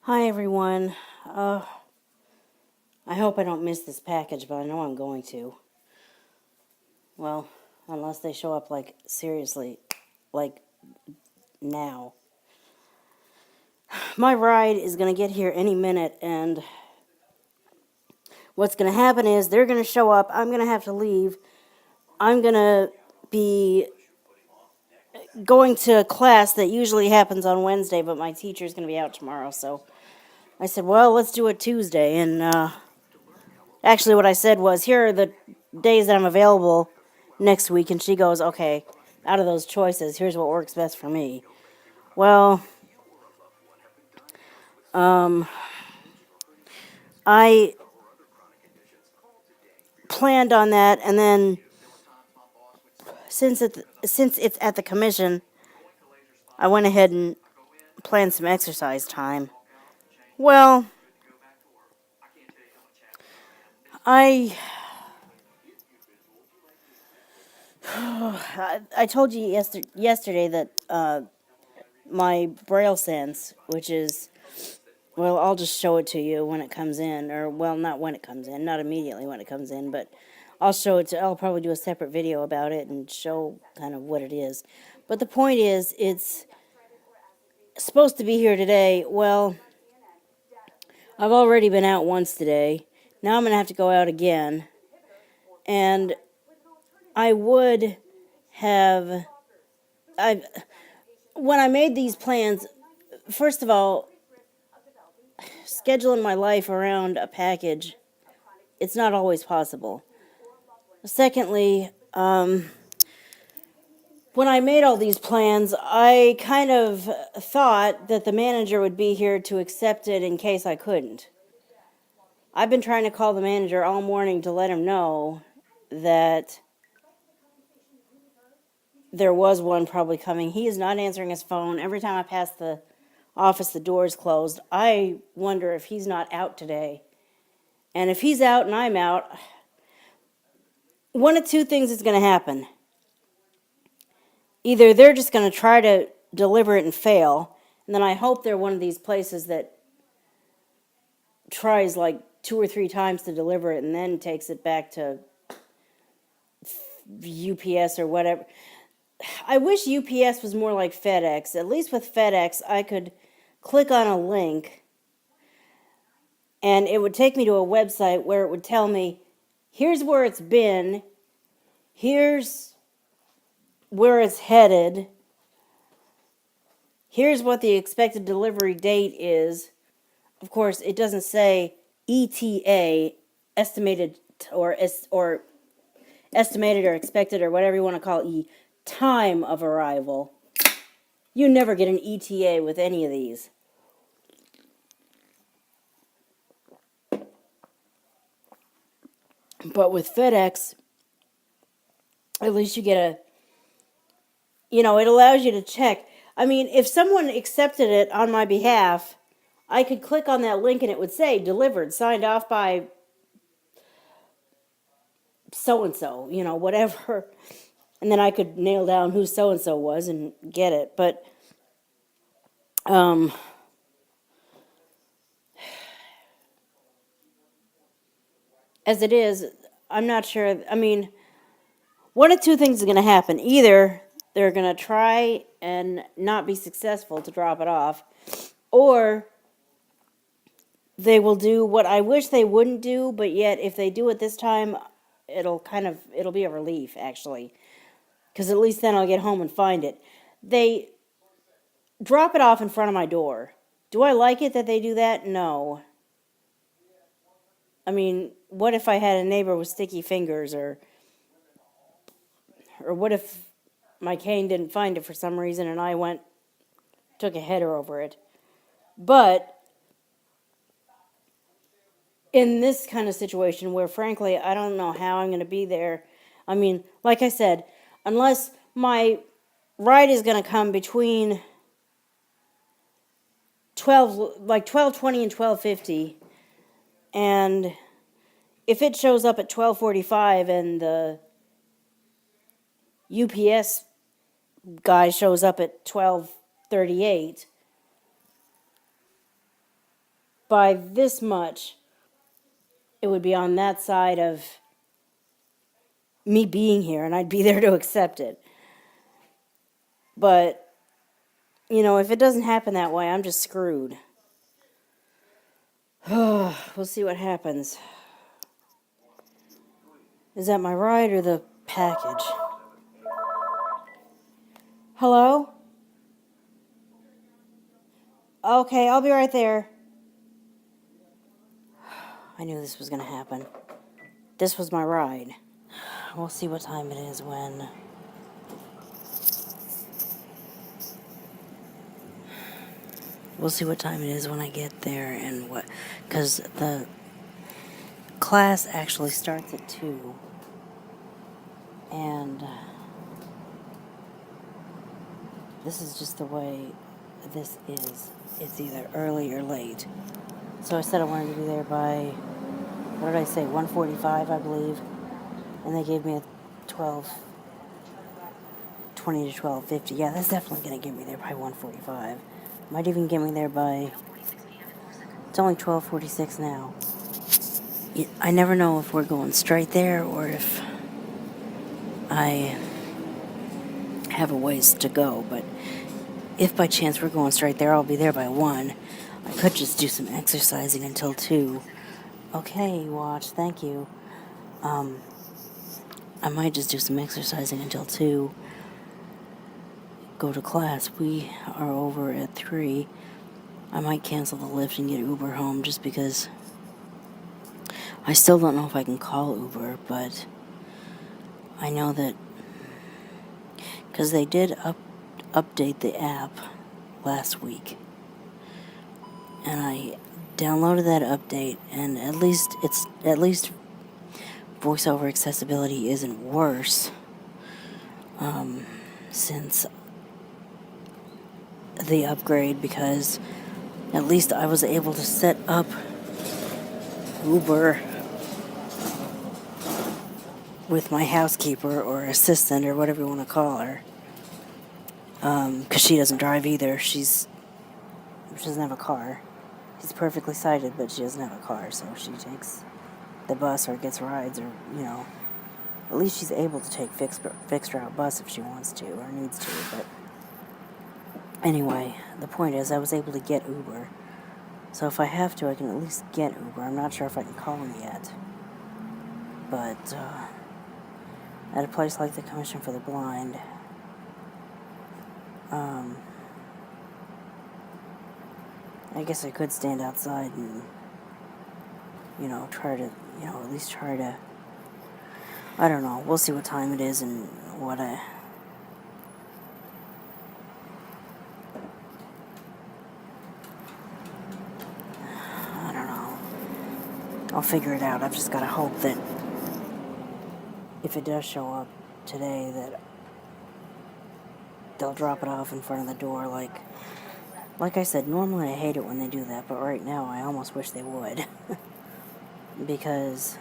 Hi everyone. I hope I don't miss this package, but I know I'm going to. Well, unless they show up seriously, like now. My ride is going to get here any minute, and what's going to happen is they're going to show up, I'm going to have to leave. I'm going to be going to a class that usually happens on Wednesday, but my teacher's going to be out tomorrow, so I said, well, let's do it Tuesday, and actually what I said was, here are the days that I'm available next week, and she goes, okay, out of those choices, here's what works best for me. Well, I planned on that, and then since it's at the commission, I went ahead and planned some exercise time. Well, I I told you yesterday that my Braille sense, which is, well, I'll just show it to you when it comes in, or, well, not when it comes in, not immediately when it comes in, but I'll probably do a separate video about it and show kind of what it is. But the point is, it's supposed to be here today. Well, I've already been out once today. Now I'm going to have to go out again. And I would have, when I made these plans, first of all, scheduling my life around a package, it's not always possible. Secondly, when I made all these plans, I kind of thought that the manager would be here to accept it in case I couldn't. I've been trying to call the manager all morning to let him know that there was one probably coming. He is not answering his phone. Every time I pass the office, the door is closed. I wonder if he's not out today. And if he's out and I'm out, one of two things is going to happen. Either they're just going to try to deliver it and fail, and then I hope they're one of these places that tries like 2 or 3 times to deliver it and then takes it back to UPS or whatever. I wish UPS was more like FedEx. At least with FedEx, I could click on a link and it would take me to a website where it would tell me, here's where it's been, here's where it's headed, here's what the expected delivery date is. Of course, it doesn't say ETA, estimated or estimated or expected or whatever you want to call it, time of arrival. You never get an ETA with any of these. But with FedEx, at least you get it allows you to check. I mean, if someone accepted it on my behalf, I could click on that link and it would say delivered, signed off by so-and-so, whatever. And then I could nail down who so-and-so was and get it. But, as it is, I'm not sure. I mean, one of two things is going to happen. Either they're going to try and not be successful to drop it off, or they will do what I wish they wouldn't do, but yet if they do it this time, it'll be a relief, actually, because at least then I'll get home and find it. They drop it off in front of my door. Do I like it that they do that? No. I mean, what if I had a neighbor with sticky fingers, or what if my cane didn't find it for some reason and I took a header over it? But in this kind of situation where, frankly, I don't know how I'm going to be there. I mean, like I said, unless my ride is going to come between 12:20 and 12:50, and if it shows up at 12:45 and the UPS guy shows up at 12:38, by this much, it would be on that side of me being here, and I'd be there to accept it. But, if it doesn't happen that way, I'm just screwed. We'll see what happens. Is that my ride or the package? Hello? Okay, I'll be right there. I knew this was going to happen. This was my ride. We'll see what time it is when... We'll see what time it is when I get there and what... Because the class actually starts at 2. And... this is just the way this is. It's either early or late. So I said I wanted to be there by... What did I say? 1:45, I believe. And they gave me a 20 to 12:50. Yeah, that's definitely going to get me there by 1:45. Might even get me there by... It's only 12:46 now. I never know if we're going straight there or if I have a ways to go. But if by chance we're going straight there, I'll be there by 1. I could just do some exercising until 2. Okay, watch. Thank you. I might just do some exercising until 2. Go to class. We are over at 3. I might cancel the Lyft and get Uber home just because I still don't know if I can call Uber, but I know that because they did update the app last week, and I downloaded that update, and at least voice over accessibility isn't worse since the upgrade, because at least I was able to set up Uber with my housekeeper or assistant or whatever you want to call her, because she doesn't drive either. She doesn't have a car. She's perfectly sighted, but she doesn't have a car, so she takes the bus or gets rides, or at least she's able to take fixed route bus if she wants to or needs to. But anyway, the point is I was able to get Uber. So if I have to, I can at least get Uber. I'm not sure if I can call him yet. But at a place like the Commission for the Blind, I guess I could stand outside and, try to, at least try to, I don't know. We'll see what time it is and what I don't know. I'll figure it out. I've just got to hope that if it does show up today, that they'll drop it off in front of the door. Like I said, normally I hate it when they do that, but right now I almost wish they would. Because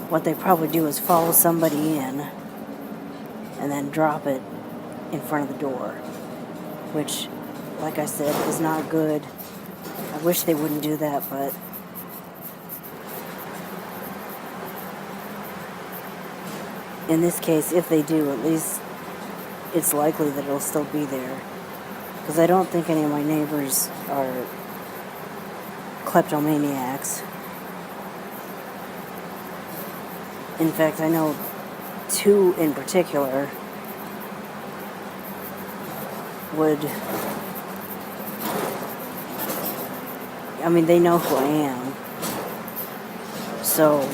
what they probably do is follow somebody in and then drop it in front of the door, which, like I said, is not good. I wish they wouldn't do that, but in this case, if they do, at least it's likely that it'll still be there. Because I don't think any of my neighbors are kleptomaniacs. In fact, I know 2 in particular they know who I am. So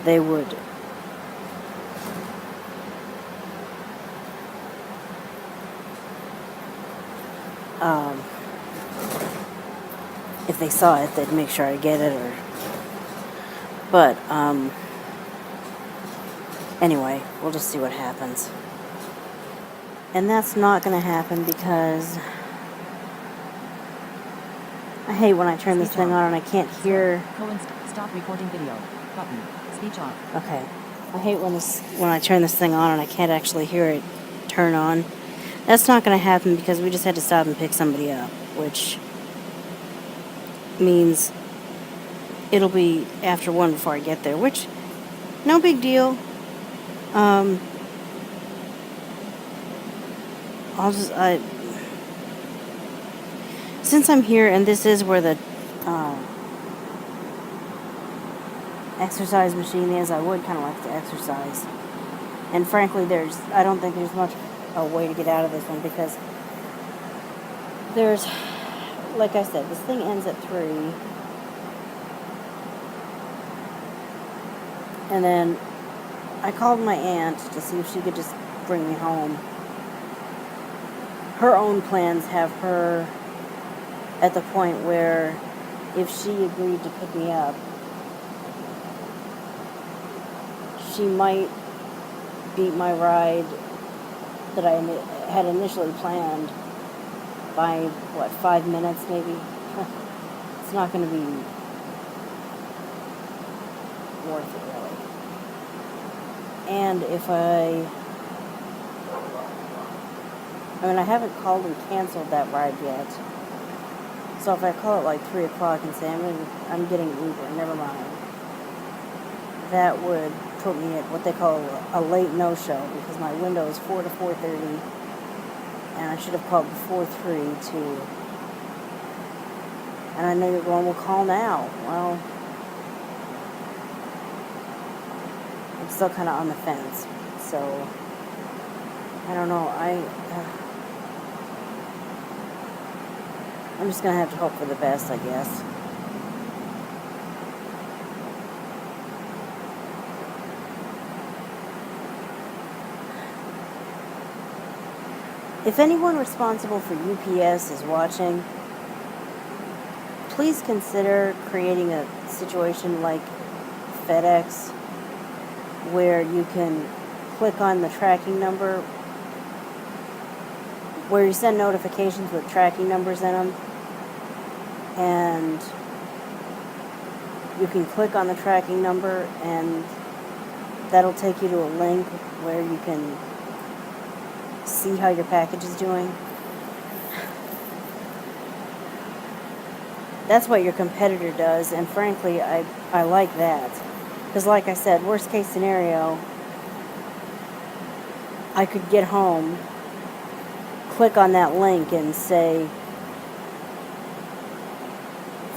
they would if they saw it, they'd make sure I get it, but anyway, we'll just see what happens. And that's not going to happen because I hate when I turn this thing on and I can't hear. Stop recording video. Button. Speech off. Okay. I hate when I turn this thing on and I can't actually hear it turn on. That's not going to happen because we just had to stop and pick somebody up, which means it'll be after 1 before I get there, which, no big deal. Since I'm here and this is where the exercise machine is, I would kind of like to exercise. And frankly, I don't think there's much a way to get out of this one because there's, like I said, this thing ends at 3. And then I called my aunt to see if she could just bring me home. Her own plans have her at the point where if she agreed to pick me up, she might beat my ride that I had initially planned by, 5 minutes maybe? It's not going to be worth it, really. And if I haven't called and canceled that ride yet. So if I call it like 3 o'clock and say I'm getting an Uber, never mind. That would put me at what they call a late no-show because my window is 4 to 4:30, and I should have called before 3 to. And I know you're going, well, call now. Well, I'm still kind of on the fence, so I don't know. I'm just gonna have to hope for the best, I guess. If anyone responsible for UPS is watching, please consider creating a situation like FedEx where you can click on the tracking number, where you send notifications with tracking numbers in them, and you can click on the tracking number and that'll take you to a link where you can see how your package is doing. That's what your competitor does, and frankly, I like that. Because like I said, worst case scenario, I could get home, click on that link and say,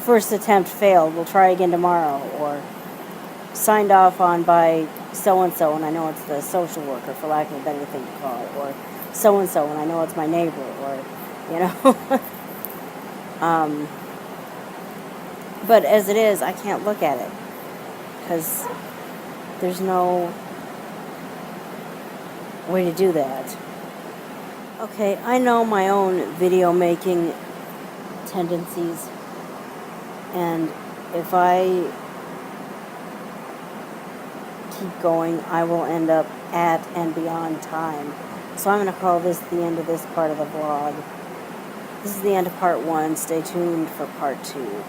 first attempt failed, we'll try again tomorrow, or signed off on by so-and-so, and I know it's the social worker, for lack of a better thing to call it, or so-and-so, and I know it's my neighbor, or, but as it is, I can't look at it, because there's no way to do that. Okay, I know my own video making tendencies, and if I keep going, I will end up at and beyond time. So I'm going to call this the end of this part of the vlog. This is the end of part 1. Stay tuned for part 2.